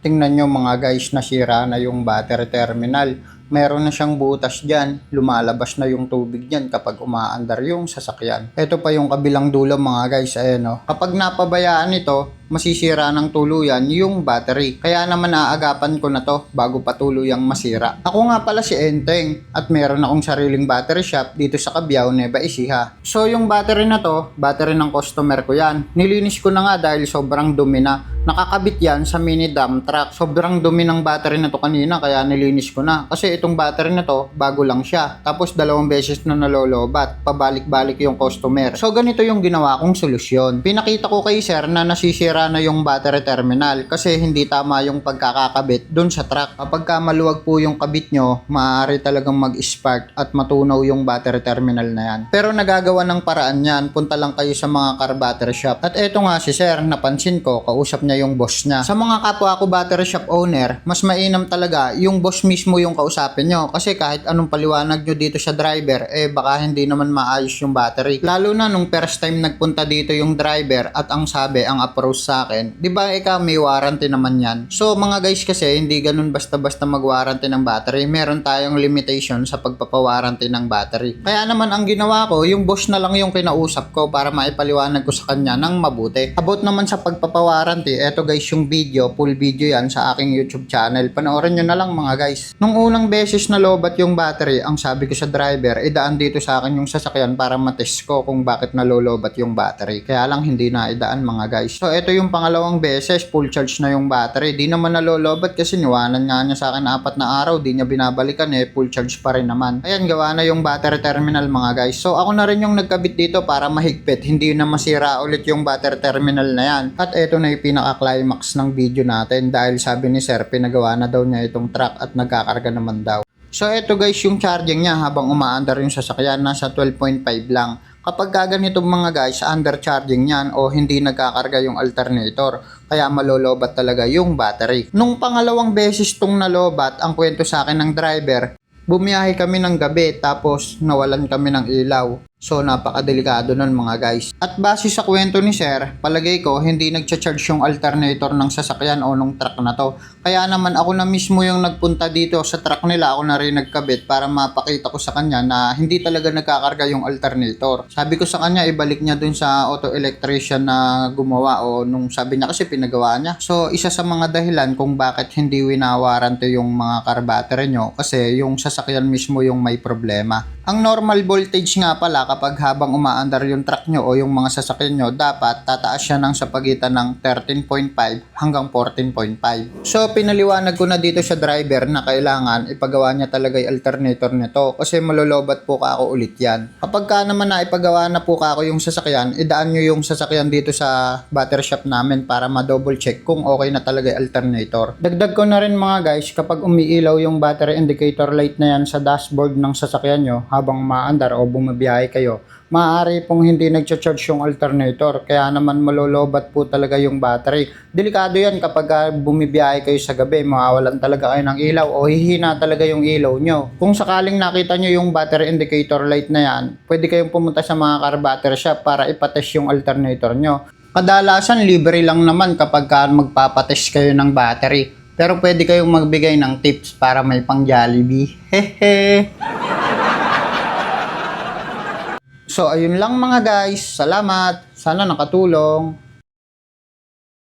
Tingnan nyo mga guys, nasira na yung battery terminal. Meron na siyang butas dyan. Lumalabas na yung tubig dyan kapag umaandar yung sasakyan. Ito pa yung kabilang dulo mga guys. Ayan o. Kapag napabayaan ito, masisira ng tuluyan yung battery. Kaya naman aagapan ko na to bago pa tuluyang masira. Ako nga pala si Enteng at meron akong sariling battery shop dito sa Cabiao, Nueva Ecija. So yung battery na to, battery ng customer ko yan. Nilinis ko na nga dahil sobrang dumi na. Nakakabit yan sa mini dump truck. Sobrang dumi ng battery na to kanina kaya nilinis ko na. Kasi itong battery na to, bago lang siya. Tapos 2 beses na nalolobat. Pabalik-balik yung customer. So ganito yung ginawa kong solusyon. Pinakita ko kay sir na nasisira na yung battery terminal kasi hindi tama yung pagkakakabit dun sa truck. Kapag maluwag po yung kabit nyo, maaari talagang mag-spark at matunaw yung battery terminal na yan. Pero nagagawa ng paraan yan. Punta lang kayo sa mga car battery shop. At eto nga si sir, napansin ko, kausap niya yung boss niya. Sa mga kapwa ko battery shop owner, mas mainam talaga yung boss mismo yung kausapin nyo kasi kahit anong paliwanag nyo dito sa driver, baka hindi naman maayos yung battery. Lalo na nung first time nagpunta dito yung driver at ang sabi, ang approach sa akin, di ba ikaw may warranty naman yan? So mga guys kasi hindi ganun basta-basta mag-warranty ng battery. Meron tayong limitation sa pagpapawarranty ng battery. Kaya naman ang ginawa ko, yung boss na lang yung kinausap ko para maipaliwanag ko sa kanya ng mabuti. About naman sa pagpapawarranty, eto guys yung video, full video yan sa aking YouTube channel. Panoorin nyo na lang mga guys. Nung unang beses na lobat yung battery, ang sabi ko sa driver, idaan dito sa akin yung sasakyan para matest ko kung bakit nalolobat yung battery. Kaya lang hindi na idaan mga guys. So eto yung pangalawang beses, full charge na yung battery. Di naman nalolobat kasi niwanan nga niya sa akin 4 na araw, di niya binabalikan full charge pa rin naman. Ayan, gawa na yung battery terminal mga guys. So ako na rin yung nagkabit dito para mahigpit, hindi na masira ulit yung battery terminal na yan. At eto na yung pinaka-climax ng video natin dahil sabi ni sir, pinagawa na daw niya itong truck at nagkakarga naman daw. So eto guys yung charging niya habang umaandar yung sasakyan, nasa 12.5 lang. Kapag ganitong mga guys, undercharging yan o hindi nagkakarga yung alternator, kaya malolobat talaga yung battery. Nung pangalawang beses tong nalobat, ang kwento sa akin ng driver, bumiyahe kami ng gabi tapos nawalan kami ng ilaw. So napakadelikado nun mga guys. At base sa kwento ni sir, palagay ko hindi nagcha-charge yung alternator ng sasakyan o nung truck na to. Kaya naman ako na mismo yung nagpunta dito sa truck nila, ako na rin nagkabit para mapakita ko sa kanya na hindi talaga nagkakarga yung alternator. Sabi ko sa kanya ibalik niya dun sa auto electrician na gumawa o nung sabi niya kasi pinagawa niya. So isa sa mga dahilan kung bakit hindi winawarranty yung mga car battery nyo kasi yung sasakyan mismo yung may problema. Ang normal voltage nga pala kapag habang umaandar yung truck nyo o yung mga sasakyan nyo, dapat tataas siya ng sa pagitan ng 13.5 hanggang 14.5. So pinaliwanag ko na dito sa driver na kailangan ipagawa niya talaga yung alternator nito kasi malolobat po ka ako ulit yan. Kapag ka naman na ipagawa na po ka ako yung sasakyan, idaan nyo yung sasakyan dito sa battery shop namin para ma-double check kung okay na talaga yung alternator. Dagdag ko na rin mga guys, kapag umiilaw yung battery indicator light na yan sa dashboard ng sasakyan nyo habang maandar o bumabiyahe kayo, maaari pong hindi nagcha-charge yung alternator kaya naman malolobat po talaga yung battery. Delikado yan kapag bumibiyahe kayo sa gabi, mawawalan talaga kayo ng ilaw o hihina talaga yung ilaw nyo. Kung sakaling nakita nyo yung battery indicator light na yan, pwede kayong pumunta sa mga car battery shop para ipatest yung alternator nyo. Kadalasan libre lang naman kapag magpapatest kayo ng battery. Pero pwede kayong magbigay ng tips para may pang Jollibee. Hehe. So ayun lang mga guys, salamat, sana nakatulong.